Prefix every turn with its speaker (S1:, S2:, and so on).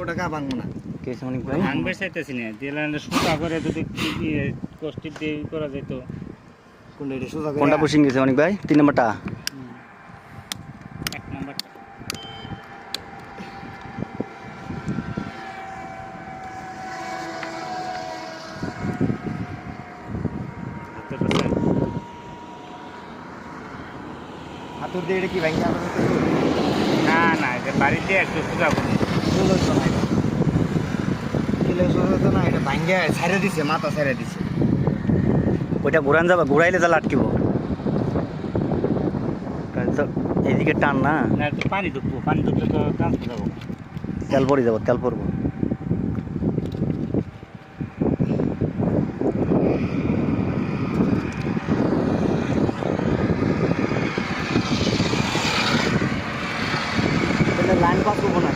S1: ওটা ভাঙবো না
S2: কেস অনেক ভাই
S3: ভাঙবে চাইতেছি না দিলে সুতা করে যদি কষ্টি দিয়ে করা যেত।
S1: কোনটা এটা সোজা করে
S2: কোনটা পুশিং গেছে অনেক ভাই 3 নাম্বারটা
S3: 1 নাম্বারটা
S1: হাতুর দিয়ে এটা কি ভাঙি আমরা তো
S3: না না এটা বাড়িতে একটু সুতা করে
S1: চলো তো না এটা চলে সোজা তো না এটা ভাঙিয়া ছাইড়ে দিছে মাথা ছাইড়ে দিছে
S2: ওইটা ঘুরান যাবা ঘুরাইলে জাল আটকিব কারণ তো এইদিকে টান না
S3: না একটু পানি ঢুকবো পানি ঢুকলে তো ট্রান্সফার যাবো।
S2: তেল পড়ে যাব তেল পড়বো
S1: লাইন পাস করবো না